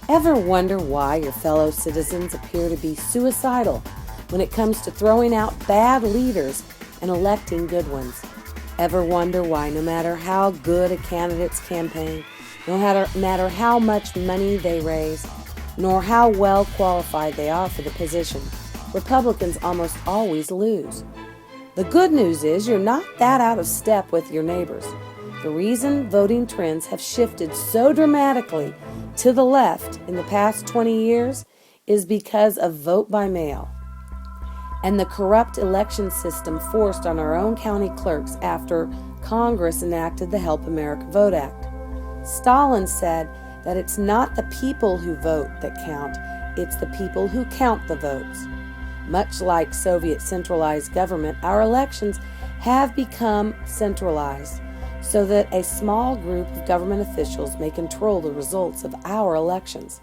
Ever wonder why your fellow citizens appear to be suicidal when it comes to throwing out bad leaders and electing good ones? Ever wonder why no matter how good a candidate's campaign, no matter how much money they raise, nor how well qualified they are for the position, Republicans almost always lose? The good news is you're not that out of step with your neighbors. The reason voting trends have shifted so dramatically to the left in the past 20 years is because of vote by mail and the corrupt election system forced on our own county clerks after Congress enacted the Help America Vote Act. Stalin said that it's not the people who vote that count, it's the people who count the votes. Much like Soviet centralized government, our elections have become centralized so that a small group of government officials may control the results of our elections.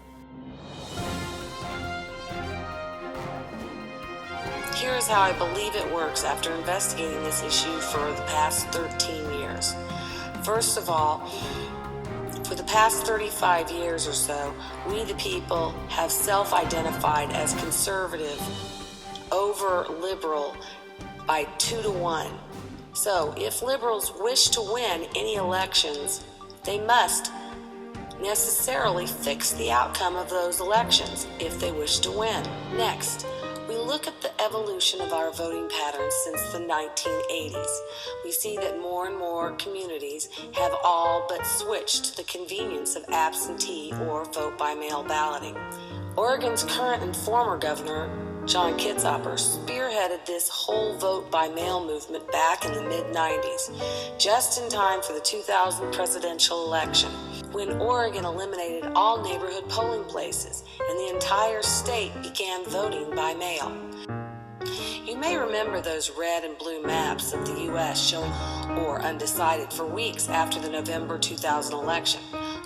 Here's how I believe it works after investigating this issue for the past 13 years. First of all, for the past 35 years or so, we the people have self-identified as conservative over liberal by 2-1. So if liberals wish to win any elections, they must necessarily fix the outcome of those elections if they wish to win. Next, we look at the evolution of our voting patterns since the 1980s. We see that more and more communities have all but switched to the convenience of absentee or vote-by-mail balloting. Oregon's current and former governor, John Kitzhaber, spearheaded this whole vote-by-mail movement back in the mid-90s, just in time for the 2000 presidential election, when Oregon eliminated all neighborhood polling places and the entire state began voting by mail. You may remember those red and blue maps of the U.S. showing or undecided for weeks after the November 2000 election.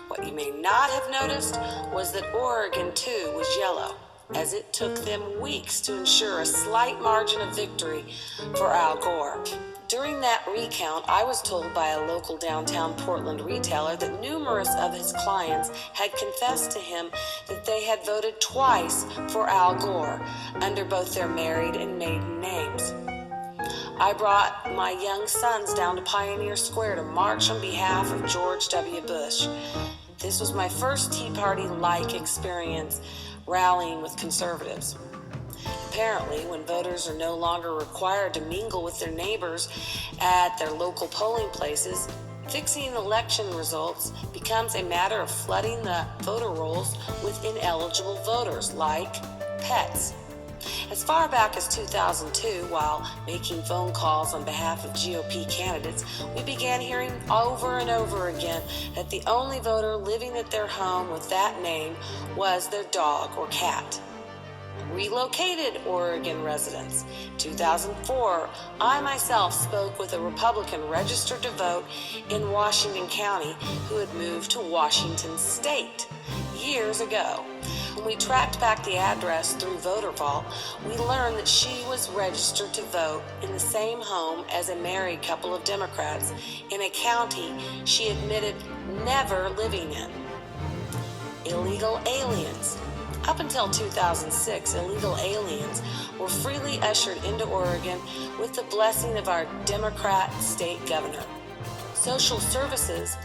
What you may not have noticed was that Oregon, too, was yellow, as it took them weeks to ensure a slight margin of victory for Al Gore. During that recount, I was told by a local downtown Portland retailer that numerous of his clients had confessed to him that they had voted twice for Al Gore under both their married and maiden names. I brought my young sons down to Pioneer Square to march on behalf of George W. Bush. This was my first Tea Party-like experience rallying with conservatives. Apparently, when voters are no longer required to mingle with their neighbors at their local polling places, fixing election results becomes a matter of flooding the voter rolls with ineligible voters, like pets. As far back as 2002, while making phone calls on behalf of GOP candidates, we began hearing over and over again that the only voter living at their home with that name was their dog or cat. Relocated Oregon residents. 2004, I myself spoke with a Republican registered to vote in Washington County who had moved to Washington State years ago. When we tracked back the address through VoterVault, we learned that she was registered to vote in the same home as a married couple of Democrats in a county she admitted never living in. Illegal aliens. Up until 2006, illegal aliens were freely ushered into Oregon with the blessing of our Democrat state governor. Social services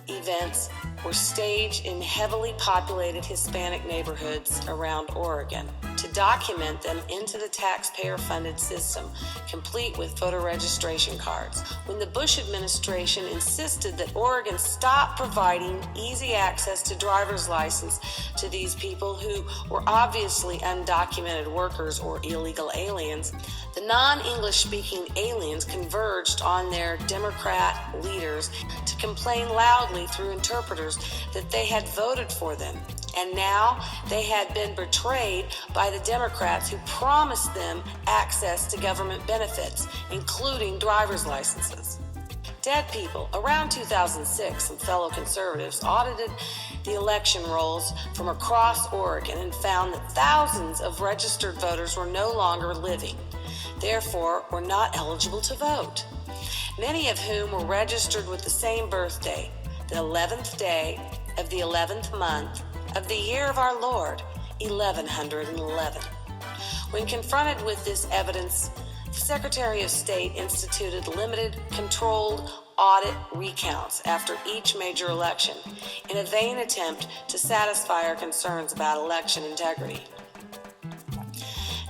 events were staged in heavily populated Hispanic neighborhoods around Oregon to document them into the taxpayer-funded system, complete with voter registration cards. When the Bush administration insisted that Oregon stop providing easy access to driver's license to these people who were obviously undocumented workers or illegal aliens, the non-English speaking aliens converged on their Democrat leaders to complain loudly through interpreters that they had voted for them, and now they had been betrayed by the Democrats who promised them access to government benefits, including driver's licenses. Dead people. Around 2006, some fellow conservatives audited the election rolls from across Oregon and found that thousands of registered voters were no longer living, therefore were not eligible to vote, many of whom were registered with the same birthday, the 11th day of the 11th month of the year of our Lord, 1111. When confronted with this evidence, the Secretary of State instituted limited, controlled audit recounts after each major election in a vain attempt to satisfy our concerns about election integrity.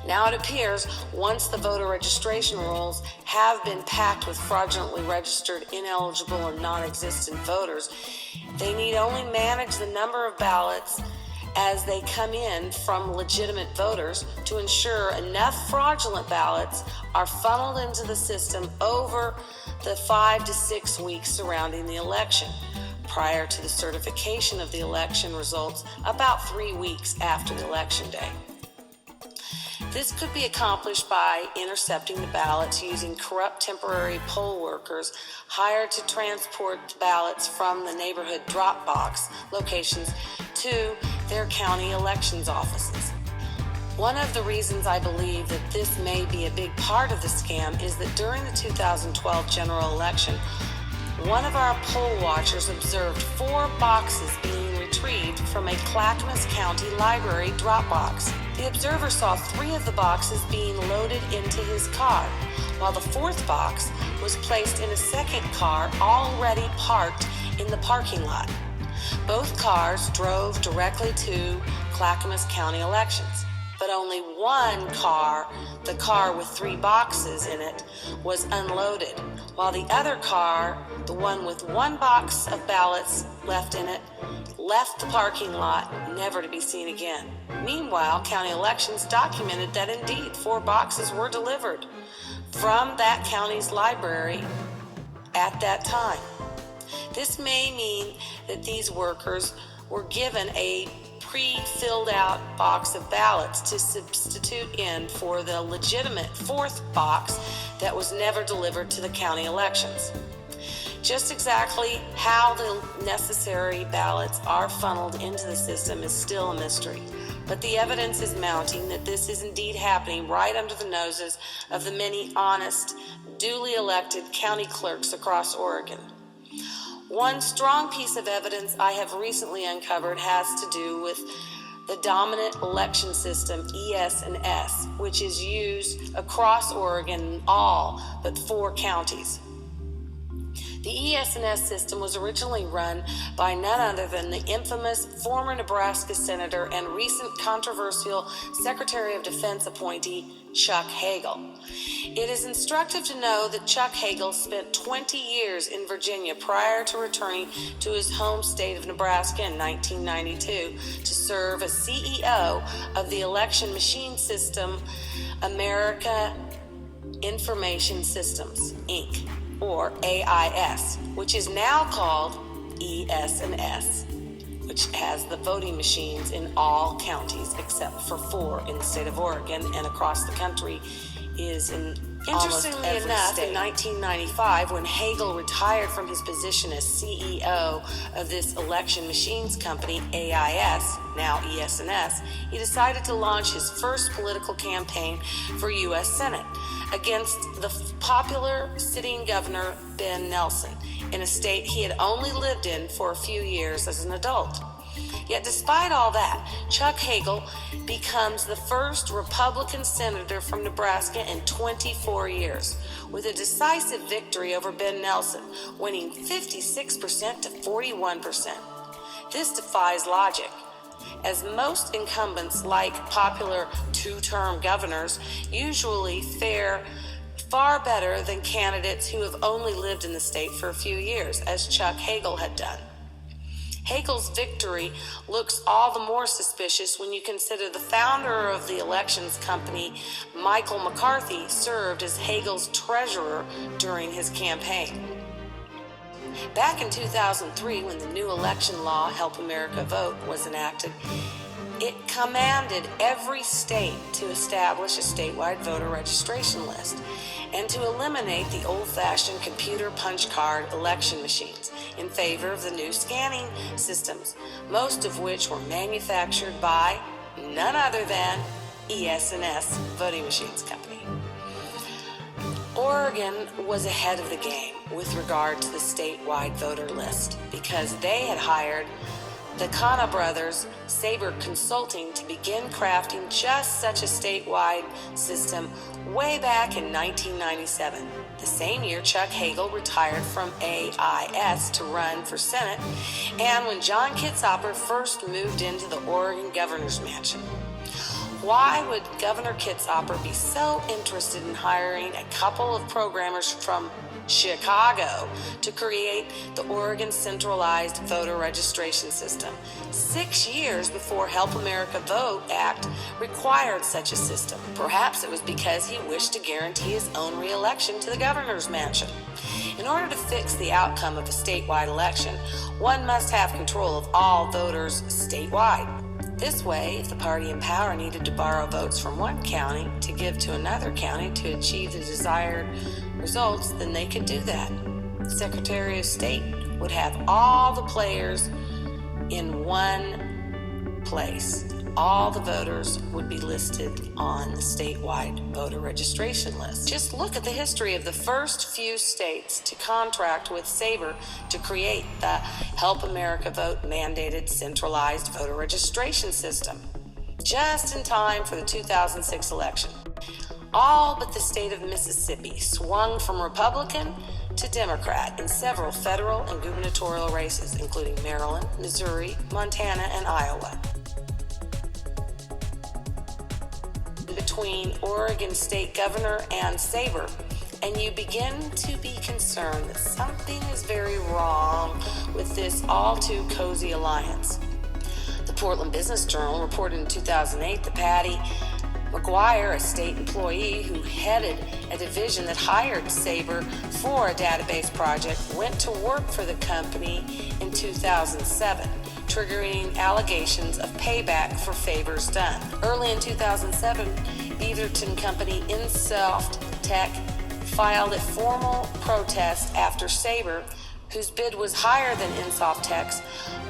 Now it appears, once the voter registration rolls have been packed with fraudulently registered, ineligible, or non-existent voters, they need only manage the number of ballots as they come in from legitimate voters to ensure enough fraudulent ballots are funneled into the system over the 5 to 6 weeks surrounding the election, prior to the certification of the election results about 3 weeks after the election day. This could be accomplished by intercepting the ballots using corrupt temporary poll workers hired to transport ballots from the neighborhood drop box locations to their county elections offices. One of the reasons I believe that this may be a big part of the scam is that during the 2012 general election, one of our poll watchers observed 4 boxes being retrieved from a Clackamas County Library drop box. The observer saw 3 of the boxes being loaded into his car, while the 4th box was placed in a second car already parked in the parking lot. Both cars drove directly to Clackamas County Elections, but only one car, the car with 3 boxes in it, was unloaded, while the other car, the one with 1 box of ballots left in it, left the parking lot, never to be seen again. Meanwhile, County Elections documented that indeed 4 boxes were delivered from that county's library at that time. This may mean that these workers were given a pre-filled out box of ballots to substitute in for the legitimate 4th box that was never delivered to the county elections. Just exactly how the necessary ballots are funneled into the system is still a mystery, but the evidence is mounting that this is indeed happening right under the noses of the many honest, duly elected county clerks across Oregon. One strong piece of evidence I have recently uncovered has to do with the dominant election system, ES&S, which is used across Oregon in all but 4 counties. The ES&S system was originally run by none other than the infamous former Nebraska Senator and recent controversial Secretary of Defense appointee, Chuck Hagel. It is instructive to know that Chuck Hagel spent 20 years in Virginia prior to returning to his home state of Nebraska in 1992 to serve as CEO of the election machine system America Information Systems, Inc., or AIS, which is now called ES&S, which has the voting machines in all counties except for 4 in the state of Oregon, and across the country is in Interestingly enough, in 1995, when Hagel retired from his position as CEO of this election machines company, AIS, now ES&S, he decided to launch his first political campaign for U.S. Senate against the popular sitting governor, Ben Nelson, in a state he had only lived in for a few years as an adult. Yet despite all that, Chuck Hagel becomes the first Republican senator from Nebraska in 24 years, with a decisive victory over Ben Nelson, winning 56% to 41%. This defies logic, as most incumbents, like popular 2-term governors, usually fare far better than candidates who have only lived in the state for a few years, as Chuck Hagel had done. Hagel's victory looks all the more suspicious when you consider the founder of the elections company, Michael McCarthy, served as Hagel's treasurer during his campaign. Back in 2003, when the new election law, Help America Vote, was enacted, it commanded every state to establish a statewide voter registration list and to eliminate the old-fashioned computer punch card election machines in favor of the new scanning systems, most of which were manufactured by none other than ES&S Voting Machines Company. Oregon was ahead of the game with regard to the statewide voter list because they had hired the Kana brothers, Sabre Consulting, to begin crafting just such a statewide system way back in 1997. The same year, Chuck Hagel retired from AIS to run for Senate, and when John Kitzhaber first moved into the Oregon Governor's Mansion. Why would Governor Kitzhaber be so interested in hiring a couple of programmers from Chicago to create the Oregon Centralized Voter Registration System 6 years before Help America Vote Act required such a system? Perhaps it was because he wished to guarantee his own re-election to the governor's mansion. In order to fix the outcome of a statewide election, one must have control of all voters statewide. This way, if the party in power needed to borrow votes from one county to give to another county to achieve the desired results, then they could do that. The Secretary of State would have all the players in one place. All the voters would be listed on the statewide voter registration list. Just look at the history of the first few states to contract with Sabre to create the Help America Vote mandated centralized voter registration system, just in time for the 2006 election. All but the state of Mississippi swung from Republican to Democrat in several federal and gubernatorial races, including Maryland, Missouri, Montana, and Iowa. Between Oregon State Governor and Sabre, and you begin to be concerned that something is very wrong with this all too cozy alliance. The Portland Business Journal reported in 2008 that Patty McGuire, a state employee who headed a division that hired Sabre for a database project, went to work for the company in 2007, triggering allegations of payback for favors done. Early in 2007, Beaverton company InSoft Tech filed a formal protest after Sabre, whose bid was higher than InSoft Tech's,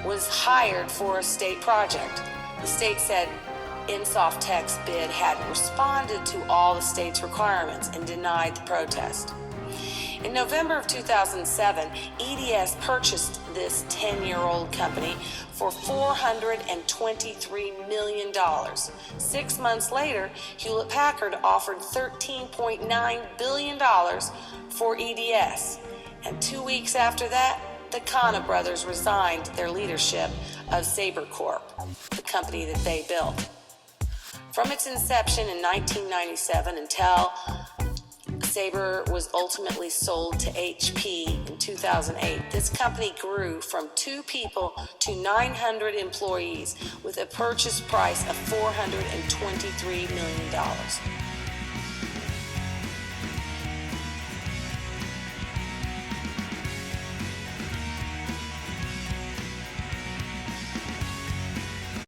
was hired for a state project. The state said InSoft Tech's bid hadn't responded to all the state's requirements and denied the protest. In November of 2007, EDS purchased this 10-year-old company for $423 million. 6 months later, Hewlett-Packard offered $13.9 billion for EDS. And 2 weeks after that, the Kana brothers resigned their leadership of Sabre Corp, the company that they built. From its inception in 1997 until Sabre was ultimately sold to HP in 2008, this company grew from 2 people to 900 employees with a purchase price of $423 million.